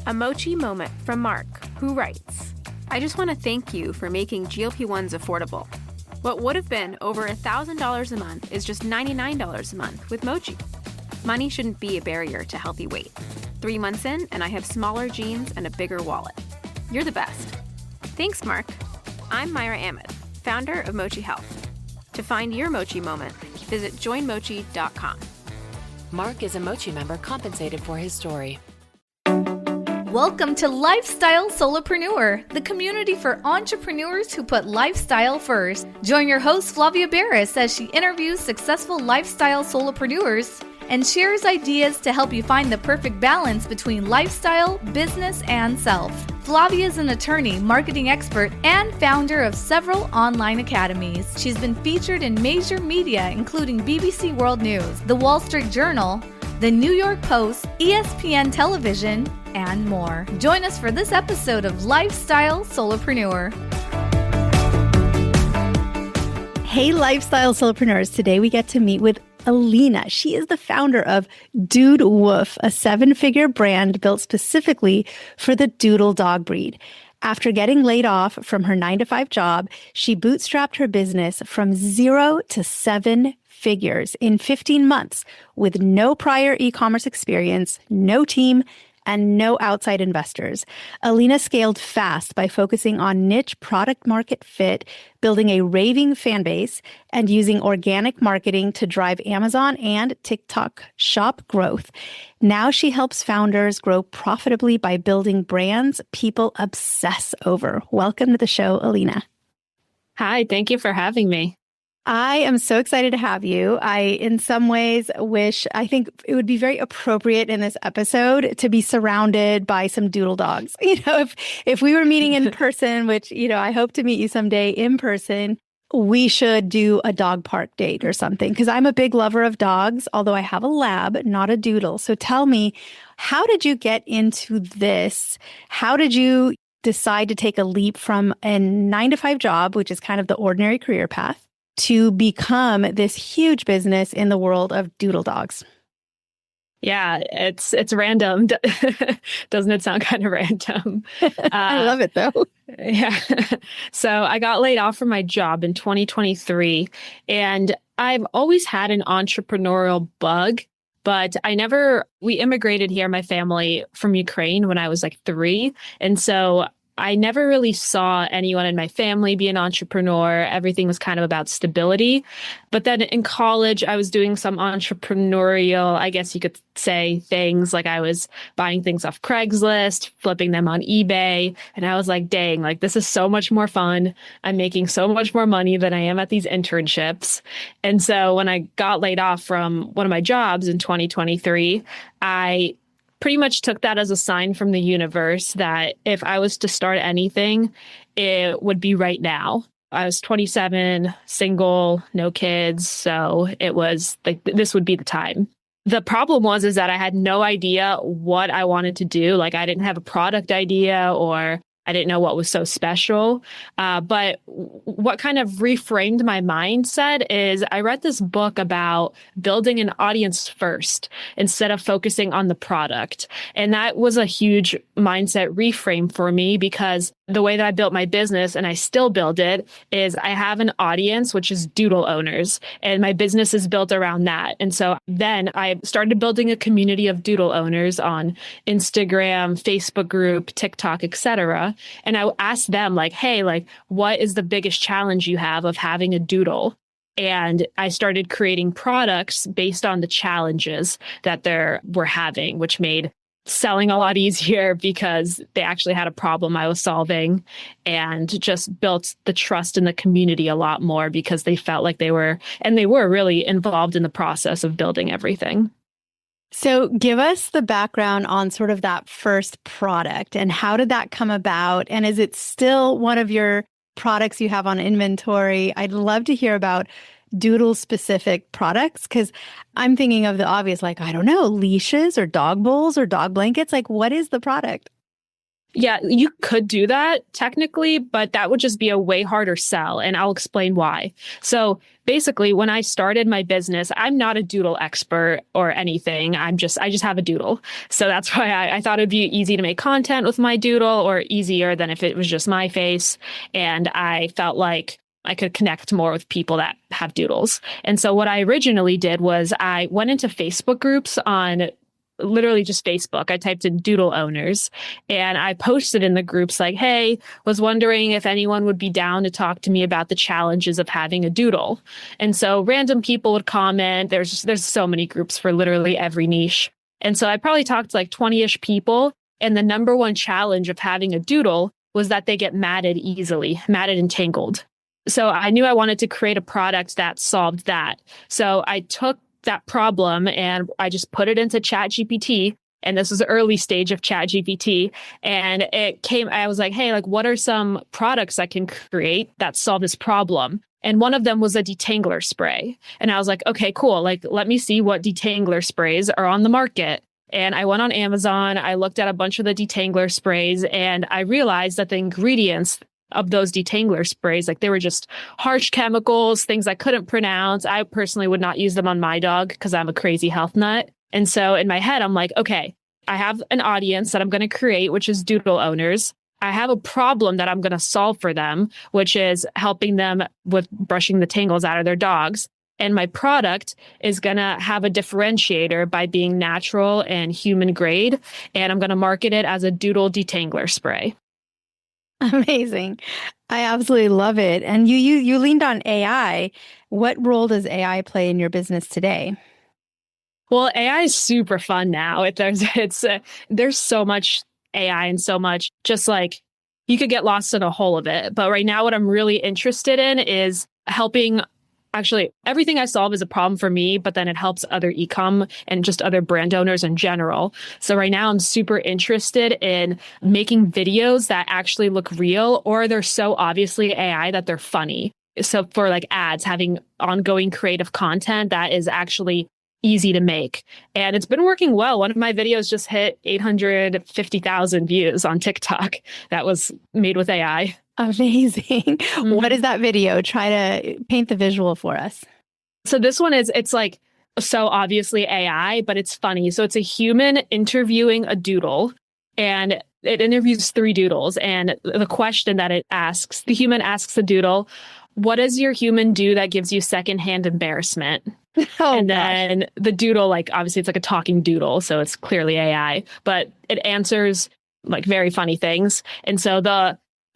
A mochi moment from Mark, who writes, I just want to thank you for making GLP-1s affordable. What would have been over $1,000 a month is just $99 a month with Mochi. Money shouldn't be a barrier to healthy weight. 3 months in, and I have smaller jeans and a bigger wallet. You're the best. Thanks, Mark. I'm Myra Ahmed, founder of Mochi Health. To find your Mochi moment, visit joinmochi.com. Mark is a Mochi member compensated for his story. Welcome to Lifestyle Solopreneur, the community for entrepreneurs who put lifestyle first. Join your host, Flavia Barris, as she interviews successful lifestyle solopreneurs and shares ideas to help you find the perfect balance between lifestyle, business, and self. Flavia is an attorney, marketing expert, and founder of several online academies. She's been featured in major media, including BBC World News, The Wall Street Journal, The New York Post, ESPN Television, and more. Join us for this episode of Lifestyle Solopreneur. Hey, Lifestyle Solopreneurs. Today we get to meet with Elina. She is the founder of Dude Woof, a 7-figure brand built specifically for the doodle dog breed. After getting laid off from her 9-to-5 job, she bootstrapped her business from 0 to 7 figures in 15 months with no prior e-commerce experience, no team, and no outside investors. Elina scaled fast by focusing on niche product market fit, building a raving fan base, and using organic marketing to drive Amazon and TikTok shop growth. Now she helps founders grow profitably by building brands people obsess over. Welcome to the show, Elina. Hi, thank you for having me. I am so excited to have you. In some ways, I think it would be very appropriate in this episode to be surrounded by some doodle dogs. If we were meeting in person, which, I hope to meet you someday in person, we should do a dog park date or something, because I'm a big lover of dogs, although I have a lab, not a doodle. So tell me, how did you get into this? How did you decide to take a leap from a 9-to-5 job, which is kind of the ordinary career path, to become this huge business in the world of doodle dogs? Yeah, it's random. Doesn't it sound kind of random? I love it though. Yeah. So I got laid off from my job in 2023, and I've always had an entrepreneurial bug, but we immigrated here, my family, from Ukraine when I was like 3. And so I never really saw anyone in my family be an entrepreneur. Everything was kind of about stability. But then in college, I was doing some entrepreneurial, I guess you could say, things. Like I was buying things off Craigslist, flipping them on eBay. And I was like, dang, like this is so much more fun. I'm making so much more money than I am at these internships. And so when I got laid off from one of my jobs in 2023, I pretty much took that as a sign from the universe that if I was to start anything, it would be right now. I was 27, single, no kids. So it was like, this would be the time. The problem is that I had no idea what I wanted to do. Like I didn't have a product idea, or I didn't know what was so special. But what kind of reframed my mindset is I read this book about building an audience first instead of focusing on the product. And that was a huge mindset reframe for me, because the way that I built my business, and I still build it, is I have an audience, which is doodle owners, and my business is built around that. And so then I started building a community of doodle owners on Instagram, Facebook group, TikTok, etc. And I asked them like, hey, like, what is the biggest challenge you have of having a doodle? And I started creating products based on the challenges that they were having, which made selling a lot easier because they actually had a problem I was solving, and just built the trust in the community a lot more because they felt like they were really involved in the process of building everything. So give us the background on sort of that first product, and how did that come about? And is it still one of your products you have on inventory? I'd love to hear about doodle specific products, because I'm thinking of the obvious, like, I don't know, leashes or dog bowls or dog blankets. Like, what is the product? Yeah, you could do that technically, but that would just be a way harder sell. And I'll explain why. So basically, when I started my business, I'm not a doodle expert or anything. I just have a doodle. So that's why I thought it'd be easy to make content with my doodle, or easier than if it was just my face. And I felt like I could connect more with people that have doodles. And so what I originally did was I went into Facebook groups on literally just Facebook. I typed in doodle owners and I posted in the groups like, hey, was wondering if anyone would be down to talk to me about the challenges of having a doodle. And so random people would comment. There's so many groups for literally every niche. And so I probably talked to like 20-ish people. And the number one challenge of having a doodle was that they get matted easily, matted and tangled. So I knew I wanted to create a product that solved that. So I took that problem and I just put it into ChatGPT. And this was the early stage of ChatGPT. And I was like, hey, like, what are some products I can create that solve this problem? And one of them was a detangler spray. And I was like, okay, cool. Like, let me see what detangler sprays are on the market. And I went on Amazon. I looked at a bunch of the detangler sprays and I realized that the ingredients of those detangler sprays, like they were just harsh chemicals, things I couldn't pronounce. I personally would not use them on my dog because I'm a crazy health nut. And so in my head, I'm like, okay, I have an audience that I'm going to create, which is doodle owners. I have a problem that I'm going to solve for them, which is helping them with brushing the tangles out of their dogs. And my product is going to have a differentiator by being natural and human grade. And I'm going to market it as a doodle detangler spray. Amazing. I absolutely love it. And you leaned on AI. What role does AI play in your business today? Well, AI is super fun now. There's so much AI and so much, just like you could get lost in a hole of it. But right now, what I'm really interested in is helping. Actually, everything I solve is a problem for me, but then it helps other e-com and just other brand owners in general. So right now I'm super interested in making videos that actually look real, or they're so obviously AI that they're funny. So for like ads, having ongoing creative content that is actually easy to make. And it's been working well. One of my videos just hit 850,000 views on TikTok that was made with AI. Amazing. Mm-hmm. What is that video? Try to paint the visual for us. So this one it's like, so obviously AI, but it's funny. So it's a human interviewing a doodle and it interviews 3 doodles. And the question that it asks, the human asks the doodle, what does your human do that gives you secondhand embarrassment? And then the doodle, like, obviously it's like a talking doodle, so it's clearly AI, but it answers like very funny things. And so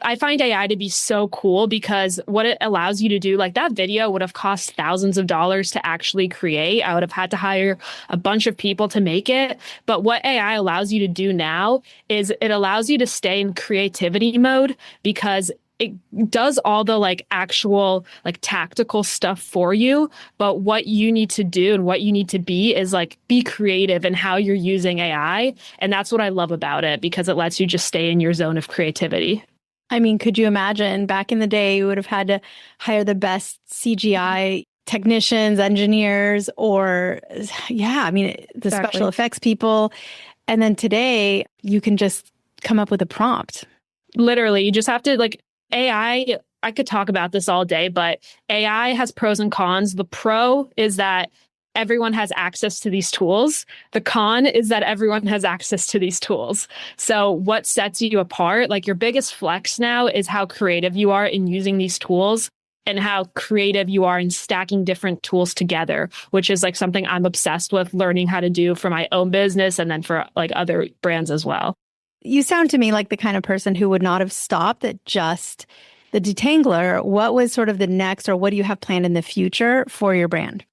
I find AI to be so cool because what it allows you to do, like that video would have cost thousands of dollars to actually create. I would have had to hire a bunch of people to make it. But what AI allows you to do now is it allows you to stay in creativity mode because it does all the like actual like tactical stuff for you. But what you need to do and what you need to be is like be creative in how you're using AI. And that's what I love about it because it lets you just stay in your zone of creativity. I mean, could you imagine back in the day, you would have had to hire the best CGI technicians, engineers, or the Exactly. special effects people. And then today you can just come up with a prompt. Literally, you just have to like AI. I could talk about this all day, but AI has pros and cons. The pro is that everyone has access to these tools. The con is that everyone has access to these tools. So what sets you apart, like your biggest flex now is how creative you are in using these tools and how creative you are in stacking different tools together, which is like something I'm obsessed with learning how to do for my own business and then for like other brands as well. You sound to me like the kind of person who would not have stopped at just the detangler. What was sort of the next, or what do you have planned in the future for your brand?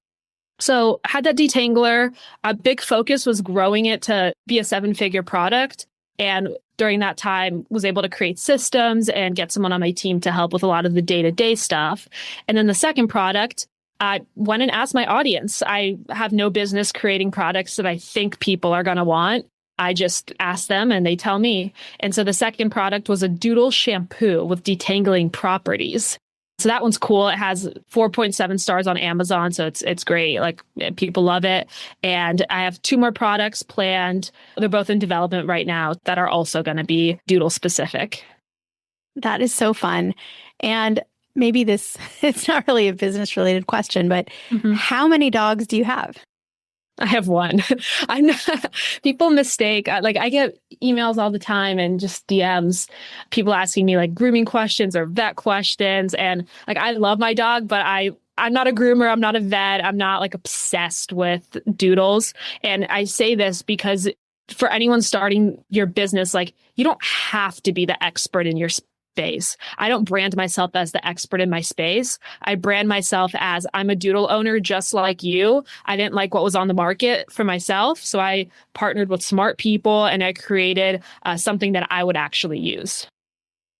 So had that detangler, a big focus was growing it to be a 7-figure product. And during that time was able to create systems and get someone on my team to help with a lot of the day-to-day stuff. And then the second product, I went and asked my audience. I have no business creating products that I think people are going to want. I just ask them and they tell me. And so the second product was a doodle shampoo with detangling properties. So that one's cool. It has 4.7 stars on Amazon. So it's great. Like people love it. And I have 2 more products planned. They're both in development right now that are also going to be doodle specific. That is so fun. And maybe it's not really a business related question, but how many dogs do you have? I have 1. I'm not, people mistake, like I get emails all the time and just DMs, people asking me like grooming questions or vet questions. And like, I love my dog, but I'm not a groomer. I'm not a vet. I'm not like obsessed with doodles. And I say this because for anyone starting your business, like you don't have to be the expert in your space. I don't brand myself as the expert in my space. I brand myself as I'm a doodle owner just like you. I didn't like what was on the market for myself. So I partnered with smart people and I created something that I would actually use.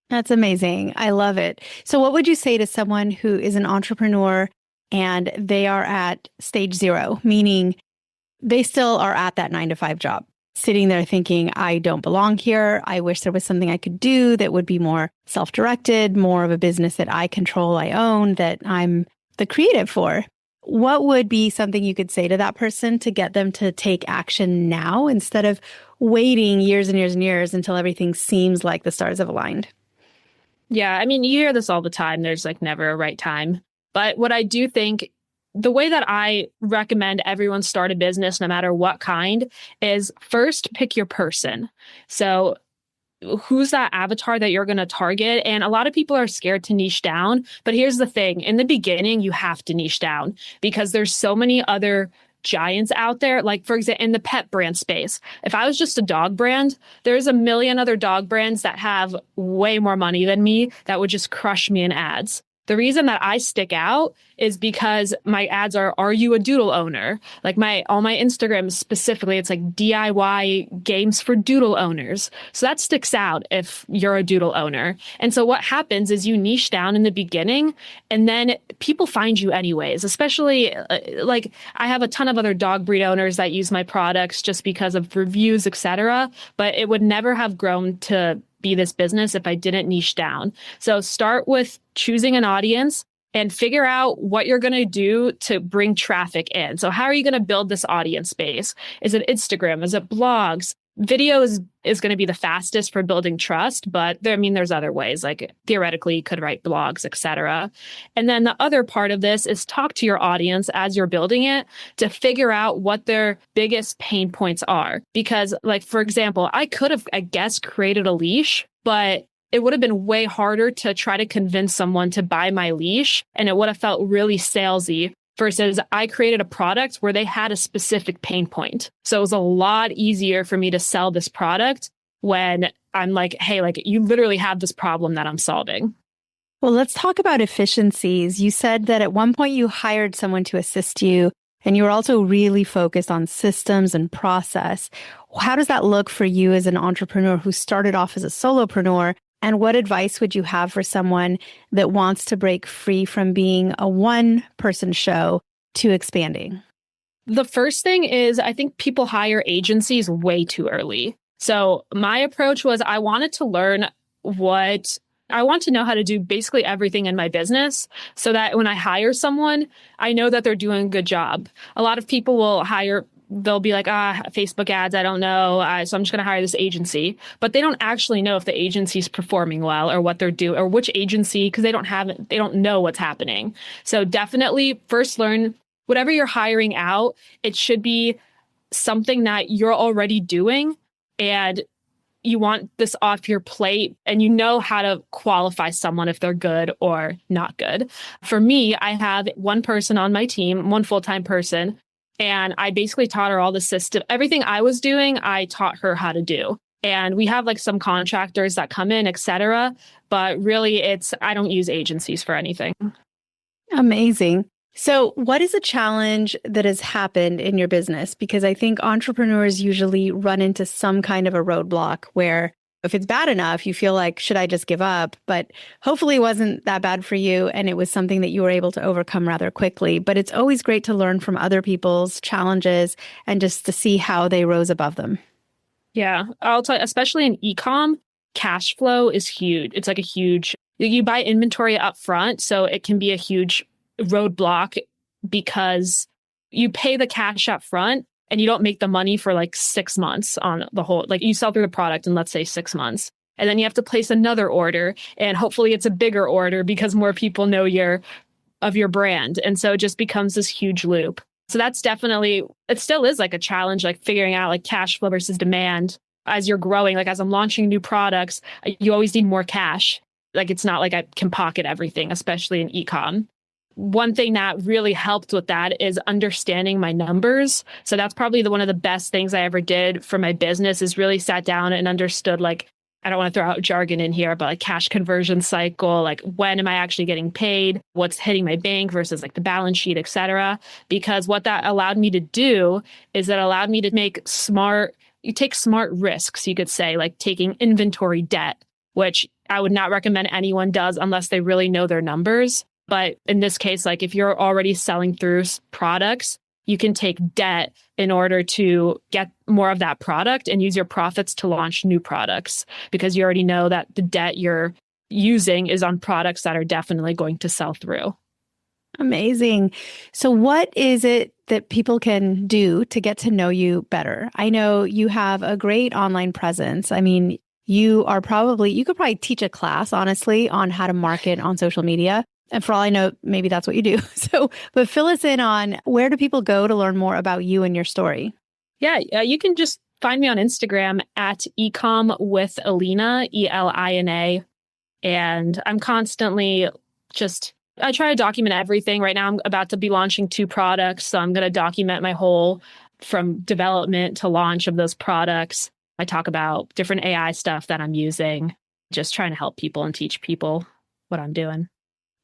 That's amazing. I love it. So what would you say to someone who is an entrepreneur and they are at stage 0, meaning they still are at that 9-to-5 job, sitting there thinking, I don't belong here. I wish there was something I could do that would be more self-directed, more of a business that I control, I own, that I'm the creative for. What would be something you could say to that person to get them to take action now instead of waiting years and years and years until everything seems like the stars have aligned? Yeah, I mean, you hear this all the time. There's like never a right time. But what I do think, the way that I recommend everyone start a business, no matter what kind, is first pick your person. So who's that avatar that you're going to target? And a lot of people are scared to niche down. But here's the thing. In the beginning, you have to niche down because there's so many other giants out there. Like, for example, in the pet brand space, if I was just a dog brand, there's a million other dog brands that have way more money than me that would just crush me in ads. The reason that I stick out is because my ads are you a doodle owner? Like all my Instagram specifically, it's like DIY games for doodle owners. So that sticks out if you're a doodle owner. And so what happens is you niche down in the beginning and then people find you anyways, especially like I have a ton of other dog breed owners that use my products just because of reviews, etc. But it would never have grown to be this business if I didn't niche down. So start with choosing an audience and figure out what you're going to do to bring traffic in. So how are you going to build this audience base? Is it Instagram? Is it blogs? Video is going to be the fastest for building trust, but there's other ways, like theoretically you could write blogs, etc. And then the other part of this is talk to your audience as you're building it to figure out what their biggest pain points are. Because like, for example, I could have, I guess, created a leash, but it would have been way harder to try to convince someone to buy my leash. And it would have felt really salesy versus I created a product where they had a specific pain point. So it was a lot easier for me to sell this product when I'm like, hey, like you literally have this problem that I'm solving. Well, let's talk about efficiencies. You said that at one point you hired someone to assist you, and you were also really focused on systems and process. How does that look for you as an entrepreneur who started off as a solopreneur? And what advice would you have for someone that wants to break free from being a one-person show to expanding? The first thing is I think people hire agencies way too early. So my approach was I wanted to learn I want to know how to do basically everything in my business so that when I hire someone, I know that they're doing a good job. A lot of people will they'll be like, Facebook ads, I don't know. So I'm just going to hire this agency. But they don't actually know if the agency's performing well or what they're doing or which agency, because they don't know what's happening. So definitely first learn whatever you're hiring out. It should be something that you're already doing and you want this off your plate and you know how to qualify someone if they're good or not good. For me, I have one person on my team, one full-time person. And I basically taught her all the system. Everything I was doing, I taught her how to do. And we have like some contractors that come in, etc. But really, I don't use agencies for anything. Amazing. So what is a challenge that has happened in your business? Because I think entrepreneurs usually run into some kind of a roadblock where if it's bad enough, you feel like, should I just give up? But hopefully it wasn't that bad for you. And it was something that you were able to overcome rather quickly. But it's always great to learn from other people's challenges and just to see how they rose above them. Yeah, I'll tell you, especially in e-com, cash flow is huge. It's like a huge You buy inventory up front, so it can be a huge roadblock because you pay the cash up front and you don't make the money for like 6 months on the whole, like you sell through the product in, let's say, 6 months. And then you have to place another order, and hopefully it's a bigger order because more people know your brand. And so it just becomes this huge loop. So that's definitely, it still is like a challenge, like figuring out like cash flow versus demand as you're growing. Like as I'm launching new products, you always need more cash. Like it's not like I can pocket everything, especially in e-com. One thing that really helped with that is understanding my numbers. So that's probably one of the best things I ever did for my business, is really sat down and understood, like, I don't want to throw out jargon in here, but like cash conversion cycle, like when am I actually getting paid? What's hitting my bank versus like the balance sheet, et cetera. Because what that allowed me to do is that allowed me to take smart risks, you could say, like taking inventory debt, which I would not recommend anyone does unless they really know their numbers. But in this case, like if you're already selling through products, you can take debt in order to get more of that product and use your profits to launch new products, because you already know that the debt you're using is on products that are definitely going to sell through. Amazing. So what is it that people can do to get to know you better? I know you have a great online presence. I mean, you could probably teach a class, honestly, on how to market on social media. And for all I know, maybe that's what you do. But fill us in on, where do people go to learn more about you and your story? Yeah, you can just find me on Instagram at ecom with Elina, Elina. And I'm constantly I try to document everything. Right now, I'm about to be launching 2 products. So I'm going to document my whole from development to launch of those products. I talk about different AI stuff that I'm using, just trying to help people and teach people what I'm doing.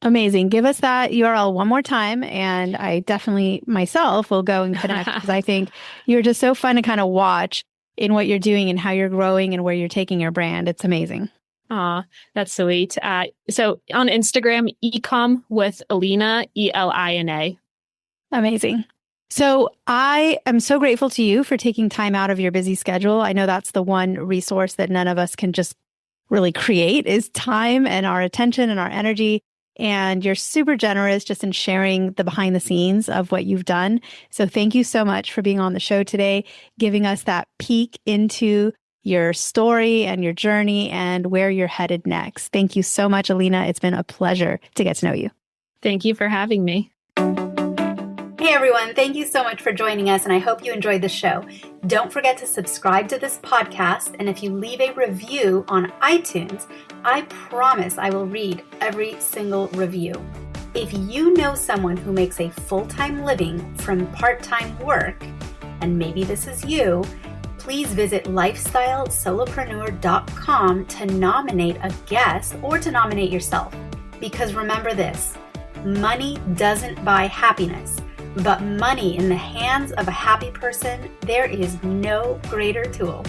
Amazing. Give us that URL one more time. And I definitely myself will go and connect, because I think you're just so fun to kind of watch in what you're doing and how you're growing and where you're taking your brand. It's amazing. Aw, that's sweet. So on Instagram, ecom with Elina, Elina. Amazing. So I am so grateful to you for taking time out of your busy schedule. I know that's the one resource that none of us can just really create, is time and our attention and our energy. And you're super generous just in sharing the behind the scenes of what you've done. So thank you so much for being on the show today, giving us that peek into your story and your journey and where you're headed next. Thank you so much, Elina. It's been a pleasure to get to know you. Thank you for having me. Hey everyone, thank you so much for joining us, and I hope you enjoyed the show. Don't forget to subscribe to this podcast, and if you leave a review on iTunes, I promise I will read every single review. If you know someone who makes a full-time living from part-time work, and maybe this is you, please visit lifestylesolopreneur.com to nominate a guest or to nominate yourself. Because remember this, money doesn't buy happiness. But money in the hands of a happy person, there is no greater tool.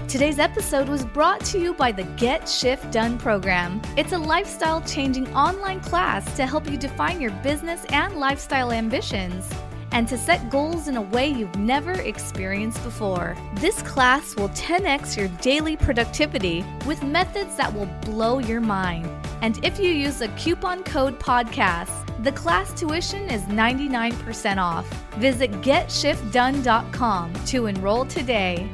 Today's episode was brought to you by the Get Shift Done program. It's a lifestyle-changing online class to help you define your business and lifestyle ambitions, and to set goals in a way you've never experienced before. This class will 10x your daily productivity with methods that will blow your mind. And if you use the coupon code podcast, the class tuition is 99% off. Visit GetShiftDone.com to enroll today.